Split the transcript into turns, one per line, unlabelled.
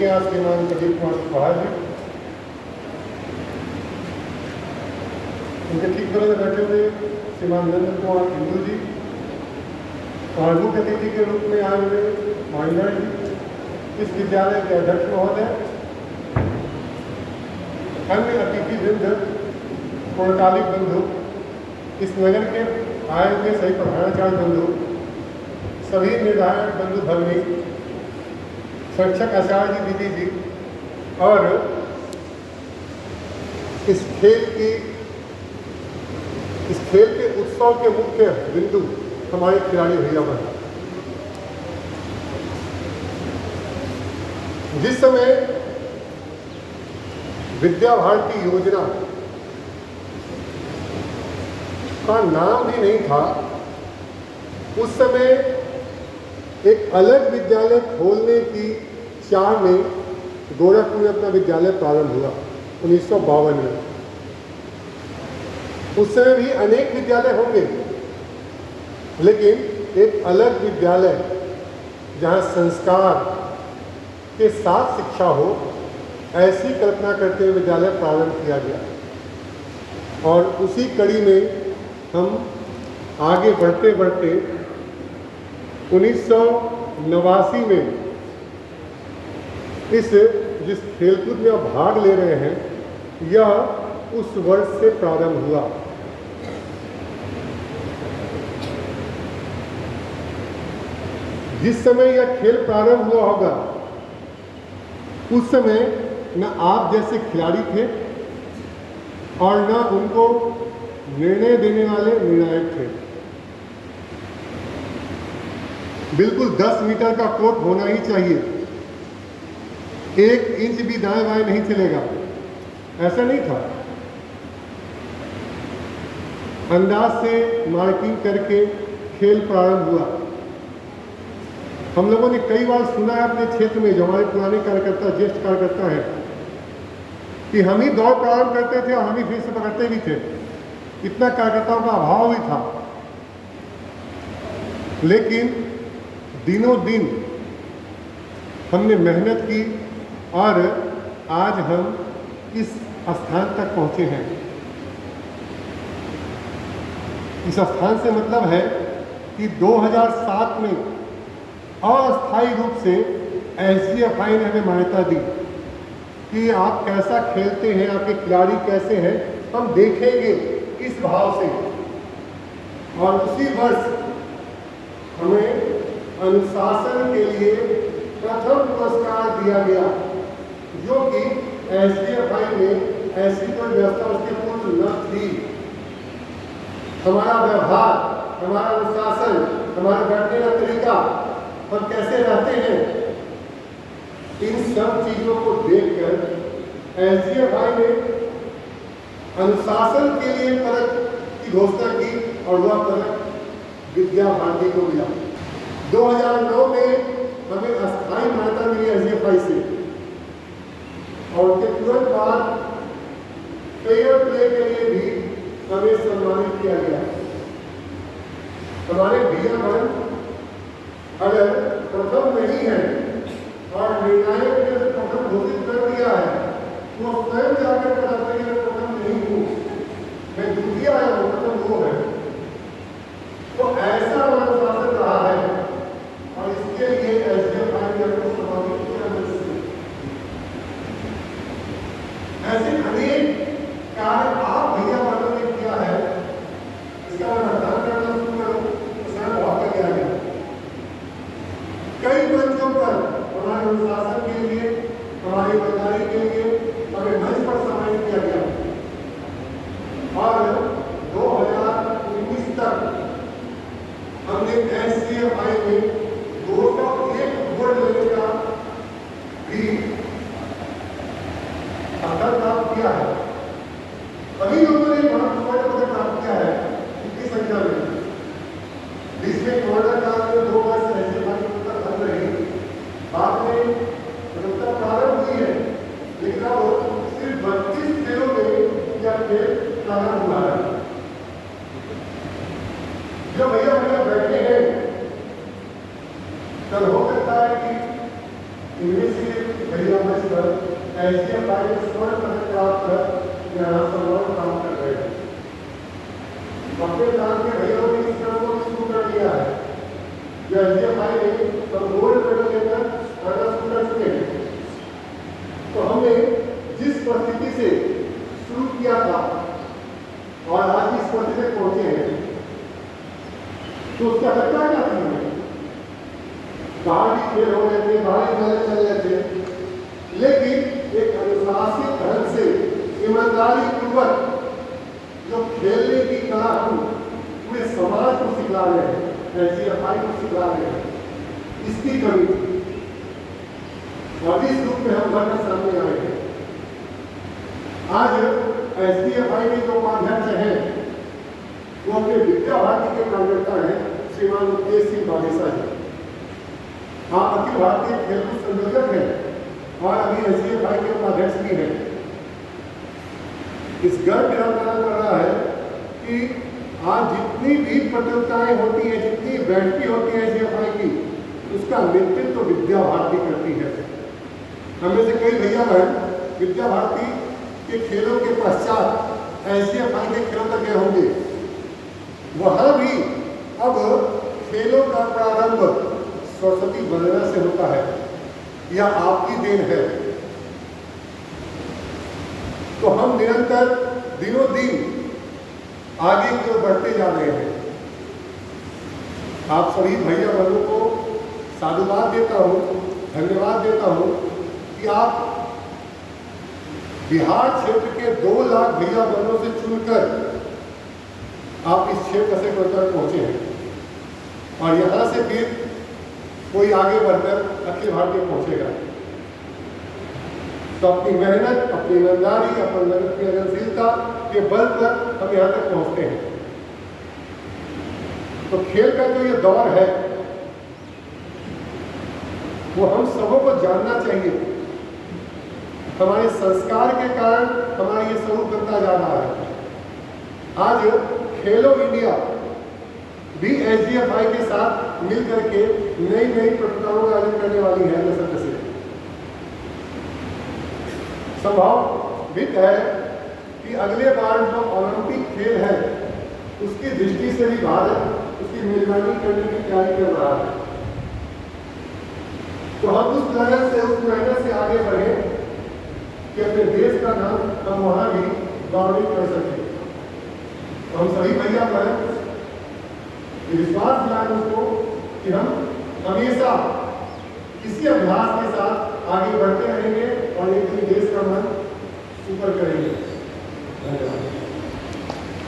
उनके यहाँ श्रीमान प्रदीप कुमार सुहार जी, उनके ठीक बगल में बैठे हुए श्रीमान नरेंद्र कुमार हिंदू जी, और मुख्य अतिथि के रूप में आए हुए महेंद्र जी, इस विद्यालय के अध्यक्ष महोदय, अन्य अतिथि वृंद, पूर्णकालिक बंधु, इस नगर के आए हुए सही प्रधानाचार्य बंधु, सभी निर्धारक बंधु भगिनी, शिक्षक आचार्य जी, दीदी जी, और इस खेल के उत्सव के मुख्य बिंदु हमारे खिलाड़ी भैया बने। जिस समय विद्या भारती योजना का नाम भी नहीं था, उस समय एक अलग विद्यालय खोलने की चाह में गोरखपुर में अपना विद्यालय प्रारंभ हुआ 1952 में। उस समय भी अनेक विद्यालय होंगे, लेकिन एक अलग विद्यालय जहां संस्कार के साथ शिक्षा हो, ऐसी कल्पना करते हुए विद्यालय प्रारंभ किया गया। और उसी कड़ी में हम आगे बढ़ते बढ़ते 1989 में जिस खेलकूद में आप भाग ले रहे हैं, यह उस वर्ष से प्रारंभ हुआ। जिस समय यह खेल प्रारंभ हुआ होगा, उस समय न आप जैसे खिलाड़ी थे और न उनको निर्णय देने वाले निर्णायक थे। बिल्कुल 10 मीटर का कोर्ट होना ही चाहिए, 1 इंच भी दाएं बाएं नहीं चलेगा, ऐसा नहीं था। अंदाज से मार्किंग करके खेल प्रारंभ हुआ। हम लोगों ने कई बार सुना है अपने क्षेत्र में, जो हमारे पुराने कार्यकर्ता, ज्येष्ठ कार्यकर्ता है, कि हम ही दौड़ प्रारंभ करते थे और हम ही फिर से पकड़ते भी थे। इतना कार्यकर्ताओं का अभाव भी था। लेकिन दिनों दिन हमने मेहनत की और आज हम इस स्थान तक पहुंचे हैं। इस स्थान से मतलब है कि 2007 में अस्थायी रूप से SGFI ने हमें मान्यता दी कि आप कैसा खेलते हैं, आपके खिलाड़ी कैसे हैं, हम देखेंगे इस भाव से। और उसी वर्ष हमें अनुशासन के लिए प्रथम पुरस्कार दिया गया, जो कि SGFI में ऐसी कोई व्यवस्था उसके पूर्व न थी। हमारा व्यवहार, हमारा अनुशासन, हमारा बैठने का तरीका, हम कैसे रहते हैं, इन सब चीजों को देखकर SGFI ने अनुशासन के लिए पदक की घोषणा की और वह पदक विद्या भारती को मिला। 2009 में हमें अस्थायी मान्यता मिली SGFI से, और उसके तुरंत बाद फेयर प्ले के लिए भी हमें सम्मानित किया गया। हमारे भैया बहन अगर प्रथम नहीं है और निर्णायक ने प्रथम घोषित कर दिया है, तो स्वयं जाकर बताते हैं मैं प्रथम नहीं हूँ, मैं द्वितीय आया हूँ, प्रथम वो है। तो ऐसा अनुशासन रहा है और इसके लिए SGFI ने हमको सम्मानित किया। ऐसे अनेक कार्य आप भैया बहनों ने किया है, इसका मैं मतदान करना शुरू करूँ तो शायद बहुत आगे आ गया। कई मंचों पर हमारे अनुशासन के लिए, हमारी ईमानदारी के लिए हमें मंच पर सम्मानित किया गया। और 2019 तक हमने SGFI में 201 अवार्ड लेने का भी अवसर प्राप्त किया है। सभी लोगों ने अवार्ड प्राप्त किया है, इतनी संख्या में। बीच में कोरोना काल में 2 वर्ष SGFI बंद रही, बाद में प्रतियोगिता प्रारंभ हुई है, लेकिन अब सिर्फ 32 खेलों में यह खेल प्रारंभ हुआ है। जो भैया भैया बैठे हैं, कल हो सकता है कि इनमें से भैया SDFI में स्वर्ण पदक प्राप्त कर यहाँ सम्मान प्राप्त कर रहे हैं। अपने साथ के भैया ने इस क्रम को शुरू कर दिया है। जो SDFI में हम गोल्ड मेडल लेकर आना शुरू कर चुके हैं। तो हमने जिस परिस्थिति से शुरू किया था और आज इस परिस्थिति में पहुंचे हैं, तो उसका घटना क्या थी? बाहर भी खेल हो रहे थे, बाहर भी मैच चल रहे थे, लेकिन एक अनुशासित ढंग से ईमानदारी पूर्वक जो खेलने की कला हम पूरे समाज को सिखला रहे हैं, SDFI को सिखला रहे हैं, इसकी कमी थी। और इस रूप में हम बढ़कर सामने आए हैं। आज SDFI के जो उपाध्यक्ष हैं वो अपने विद्या भारती के कार्यकर्ता हैं, श्रीमान मुकेश सिंह बागेसा जी। आप अखिल भारतीय खेलकूद संयोजक हैं और अभी SDFI के उपाध्यक्ष भी हैं। इस गर्व में हम पता कर रहा है कि आज जितनी भी प्रतियोगिताएं होती हैं, जितनी बैठकी होती है SDFI की, उसका नेतृत्व तो विद्या भारती करती है। हमें से कई भैया बहन विद्या भारती के खेलों के पश्चात SDFI के खेलों तक गए होंगे। वहां भी अब खेलों का प्रारंभ सरस्वती वंदना से होता है, यह आपकी देन है। तो हम निरंतर दिनों दिन आगे की ओर बढ़ते जा रहे हैं। आप सभी भैया बहनों को साधुवाद देता हूँ, धन्यवाद देता हूँ कि आप बिहार क्षेत्र के 2 लाख भैया बहनों से चुनकर आप इस क्षेत्र से तक पहुंचे हैं और यहाँ से फिर कोई आगे बढ़कर अखिल भारतीय पहुंचेगा। तो अपनी मेहनत, अपनी ईमानदारी, अपनी लगनशीलता के बल पर हम यहाँ तक पहुंचते हैं। तो खेल का जो ये दौर है वो हम सबों को जानना चाहिए। हमारे संस्कार के कारण हमारा ये स्वरूप बनता जा रहा है। आज खेलो इंडिया भी SDFI के साथ मिल करके नई नई प्रतियोगिताओं का आयोजन करने वाली है। सत्य से संभावित है कि अगले बार जो ओलंपिक खेल है उसकी दृष्टि से भी भारत उसकी मेजबानी करने की तैयारी कर रहा है। तो हम उस लगन से, उस मेहनत से आगे बढ़े कि अपने देश का नाम हम वहां भी गौरवित कर सकें। तो हम सभी भैया बहन विश्वास दिलाएं उसको कि हम हमेशा इसी अभ्यास के साथ आगे बढ़ते रहेंगे और एक दिन देश का मान ऊपर करेंगे। धन्यवाद।